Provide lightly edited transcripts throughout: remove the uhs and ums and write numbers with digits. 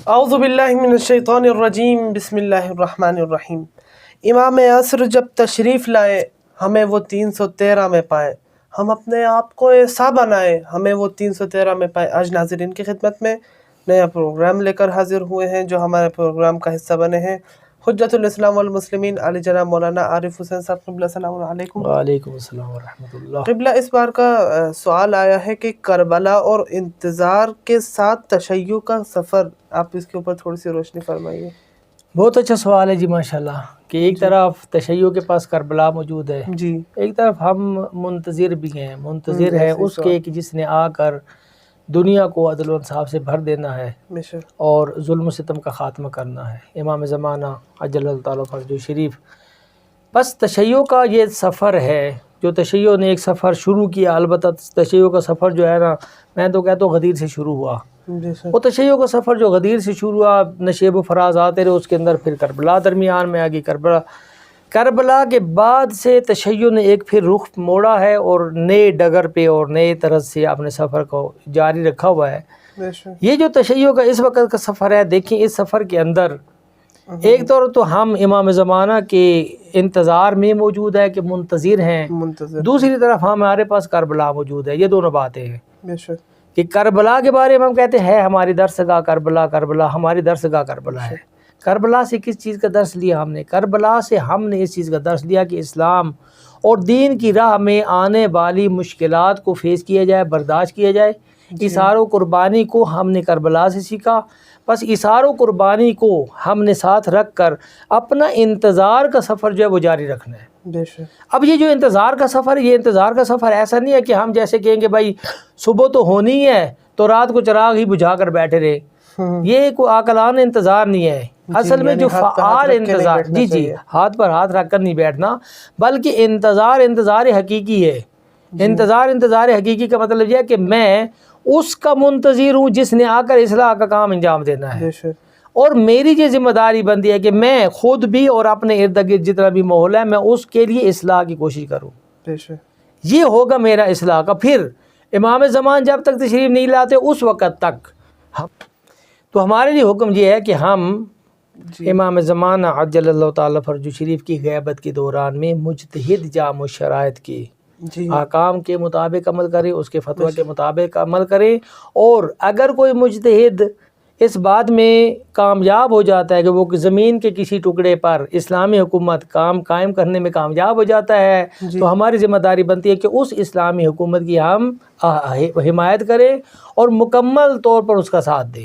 اعوذ باللہ من الشیطان الرجیم، بسم اللہ الرحمن الرحیم۔ امام عصر جب تشریف لائے ہمیں وہ 313 میں پائے، ہم اپنے آپ کو ایسا بنائے ہمیں وہ 313 میں پائے۔ آج ناظرین کی خدمت میں نیا پروگرام لے کر حاضر ہوئے ہیں جو ہمارے پروگرام کا حصہ بنے ہیں۔ حجت الاسلام والمسلمین علی جناب مولانا عارف حسین صاحب قبلہ، السلام علیکم۔ وعلیکم السلام ورحمۃ اللہ۔ قبلہ، اس بار کا سوال آیا ہے کہ کربلا اور انتظار کے ساتھ تشیع کا سفر، آپ اس کے اوپر تھوڑی سی روشنی فرمائیے۔ بہت اچھا سوال ہے جی، ماشاءاللہ، کہ ایک طرف تشیع کے پاس کربلا موجود ہے، جی، ایک طرف ہم منتظر بھی ہیں، منتظر ہیں اس کے کہ جس نے آ کر دنیا کو عدل و انصاف سے بھر دینا ہے بے شک، اور ظلم و ستم کا خاتمہ کرنا ہے، امام زمانہ عجل اللہ تعالیٰ فرجہ شریف۔ بس تشیع کا یہ سفر ہے جو تشیع نے ایک سفر شروع کیا، البتہ تشیع کا سفر جو ہے نا، میں تو کہتا ہوں غدیر سے شروع ہوا۔ بے شک، وہ تشیع کا سفر جو غدیر سے شروع ہوا، نشیب و فراز آتے رہے، اس کے اندر پھر کربلا درمیان میں آ گئی۔ کربلا کے بعد سے تشیع نے ایک پھر رخ موڑا ہے اور نئے ڈگر پہ اور نئے طرز سے اپنے سفر کو جاری رکھا ہوا ہے۔ بے شک، یہ جو تشیع کا اس وقت کا سفر ہے، دیکھیں اس سفر کے اندر ایک طور تو ہم امام زمانہ کے انتظار میں موجود ہے کہ منتظر ہیں، منتظر، دوسری طرف ہمارے پاس کربلا موجود ہے۔ یہ دونوں باتیں ہیں بے شک، کہ کربلا کے بارے میں ہم کہتے ہیں ہماری درسگاہ کربلا، کربلا ہماری درسگاہ کربلا ہے۔ کربلا سے کس چیز کا درس لیا ہم نے؟ کربلا سے ہم نے اس چیز کا درس لیا کہ اسلام اور دین کی راہ میں آنے والی مشکلات کو فیس کیا جائے، برداشت کیا جائے۔ اثار و قربانی کو ہم نے کربلا سے سیکھا، بس اثار و قربانی کو ہم نے ساتھ رکھ کر اپنا انتظار کا سفر جو ہے وہ جاری رکھنا ہے۔ بے شک، اب یہ جو انتظار کا سفر ہے، یہ انتظار کا سفر ایسا نہیں ہے کہ ہم جیسے کہیں گے بھائی صبح تو ہونی ہے تو رات کو چراغ ہی بجھا کر بیٹھے رہے، یہ کوئی عاقلانہ انتظار نہیں ہے۔ اصل میں جو فعال انتظار، جی ہاتھ پر ہاتھ رکھ کر نہیں بیٹھنا، بلکہ انتظار حقیقی ہے۔ انتظار حقیقی کا مطلب یہ ہے کہ میں اس کا منتظر ہوں جس نے آ کر اصلاح کا کام انجام دینا ہے، بے شک، اور میری یہ ذمہ داری بنتی ہے کہ میں خود بھی اور اپنے ارد گرد جتنا بھی ماحول ہے میں اس کے لیے اصلاح کی کوشش کروں۔ بے شک، یہ ہوگا میرا اصلاح کا۔ پھر امام زمان جب تک تشریف نہیں لاتے اس وقت تک تو ہمارے لیے حکم یہ ہے کہ ہم امام زمانہ عجل اللہ تعالیٰ فرجہ شریف کی غیبت کے دوران میں مجتہد جامع شرائط کی جی، احکام کے مطابق عمل کریں، اس کے فتویٰ کے مطابق عمل کریں، اور اگر کوئی مجتہد اس بات میں کامیاب ہو جاتا ہے کہ وہ زمین کے کسی ٹکڑے پر اسلامی حکومت قائم کرنے میں کامیاب ہو جاتا ہے، تو ہماری ذمہ داری بنتی ہے کہ اس اسلامی حکومت کی ہم حمایت کریں اور مکمل طور پر اس کا ساتھ دیں،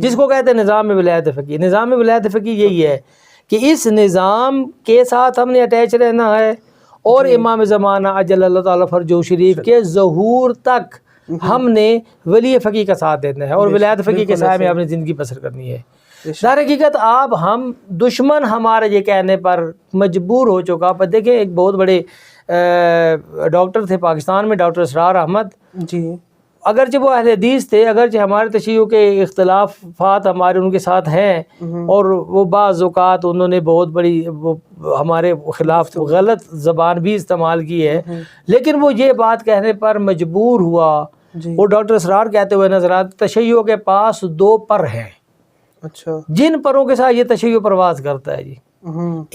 جس کو کہتے ہیں نظام ولایت فقیہ۔ نظام ولایت فقیہ یہی ہے کہ اس نظام کے ساتھ ہم نے اٹیچ رہنا ہے، اور امام زمانہ عجل اللہ تعالیٰ فرجہ شریف کے ظہور تک ہم نے ولی فقیہ کا ساتھ دینا ہے اور ولایت فقیہ کے سائے میں اپنی زندگی بسر کرنی ہے۔ در حقیقت آپ ہم دشمن ہمارے یہ کہنے پر مجبور ہو چکا۔ پر دیکھیں ایک بہت بڑے ڈاکٹر تھے پاکستان میں، ڈاکٹر اسرار احمد، جی، اگرچہ وہ اہل حدیث تھے، اگرچہ ہمارے تشیع کے اختلافات ہمارے ان کے ساتھ ہیں، اور وہ بعض اوقات انہوں نے بہت بڑی ہمارے خلاف غلط زبان بھی استعمال کی ہے، لیکن وہ یہ بات کہنے پر مجبور ہوا۔ وہ ڈاکٹر اسرار کہتے ہوئے نظر آتے تشیع کے پاس 2 پر ہیں، اچھا، جن پروں کے ساتھ یہ تشیع پرواز کرتا ہے جی۔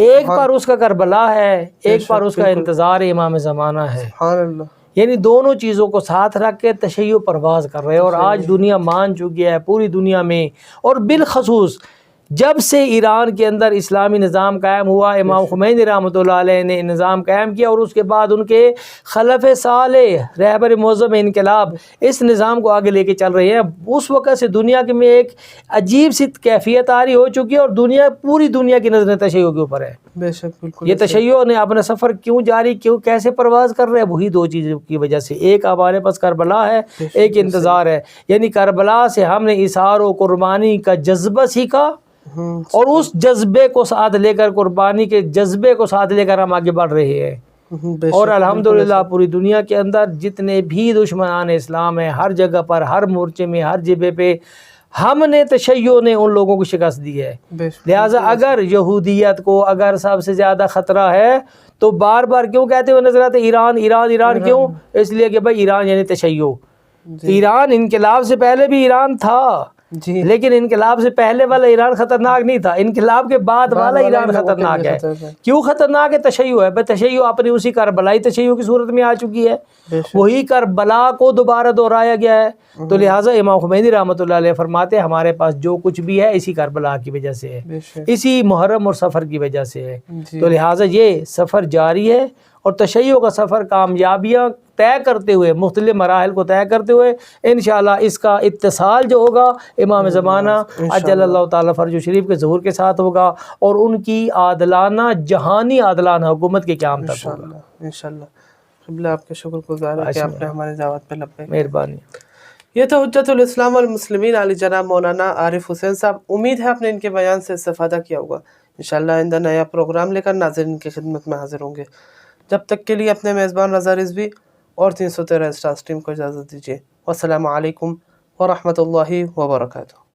ایک پر اس کا کربلا ہے، ایک پر اس کا انتظار امام زمانہ ہے، سبحان اللہ، یعنی دونوں چیزوں کو ساتھ رکھ کے تشیع پرواز کر رہے ہیں۔ اور آج دنیا مان چکی ہے، پوری دنیا میں، اور بالخصوص جب سے ایران کے اندر اسلامی نظام قائم ہوا، امام خمینی رحمۃ اللہ علیہ نے نظام قائم کیا، اور اس کے بعد ان کے خلف صالح رہبر معظم انقلاب اس نظام کو آگے لے کے چل رہے ہیں۔ اس وقت سے دنیا کے میں ایک عجیب سی کیفیت آری ہو چکی ہے، اور پوری دنیا کی نظریں تشیع کے اوپر ہے۔ بے شک، بالکل، یہ تشیع نے اپنا سفر کیوں جاری، کیسے پرواز کر رہے ہیں؟ وہی 2 چیزوں کی وجہ سے، ایک ہمارے پاس کربلا ہے، ایک انتظار ہے۔ یعنی کربلا سے ہم نے اثار و قربانی کا جذبہ سیکھا، اور اس جذبے کو ساتھ لے کر، قربانی کے جذبے کو ساتھ لے کر ہم آگے بڑھ رہے ہیں۔ اور الحمدللہ پوری دنیا کے اندر جتنے بھی دشمنان اسلام ہیں، ہر جگہ پر، ہر مورچے میں، ہر جبہے پہ ہم نے تشیع نے ان لوگوں کو شکست دی ہے۔ لہٰذا اگر یہودیت کو اگر سب سے زیادہ خطرہ ہے تو بار بار کیوں کہتے ہوئے نظر آتے ایران ایران ایران کیوں؟ اس لیے کہ بھائی ایران یعنی تشیع۔ ایران انقلاب سے پہلے بھی ایران تھا، جی لیکن انقلاب سے پہلے والا ایران خطرناک نہیں تھا، انقلاب کے بعد والا ایران خطرناک ہے۔ کیوں خطرناک ہے؟ تشیع ہے، تشیع اپنی اسی کربلائی تشیع کی صورت میں آ چکی ہے، وہی کربلا کو دوبارہ دہرایا گیا ہے۔ تو لہٰذا امام خمینی رحمۃ اللہ علیہ فرماتے ہیں ہمارے پاس جو کچھ بھی ہے اسی کربلا کی وجہ سے ہے، اسی محرم اور سفر کی وجہ سے ہے۔ تو لہٰذا یہ سفر جاری ہے، اور تشیع کا سفر کامیابیاں طے کرتے ہوئے، مختلف مراحل کو طے کرتے ہوئے انشاءاللہ اس کا اتصال جو ہوگا امام زمانہ عجل اللہ تعالیٰ فرج شریف کے ظہور کے ساتھ ہوگا، اور ان کی عادلانہ جہانی عادلانہ حکومت کے قیام تک ہوگا انشاءاللہ۔ قبلہ آپ کے شکر گزار ہے کہ آپ نے ہماری دعوت پہ لبیک۔ مہربانی۔ یہ تو حجت الاسلام والمسلمین علی جناب مولانا عارف حسین صاحب، امید ہے آپ نے ان کے بیان سے استفادہ کیا ہوگا۔ انشاءاللہ آئندہ نیا پروگرام لے کر ناظرین کی خدمت میں حاضر ہوں گے۔ جب تک کے لیے اپنے میزبان رضا رضوی اور 313 اسٹارز ٹیم کو اجازت دیجیے۔ والسلام علیکم ورحمۃ اللہ وبرکاتہ۔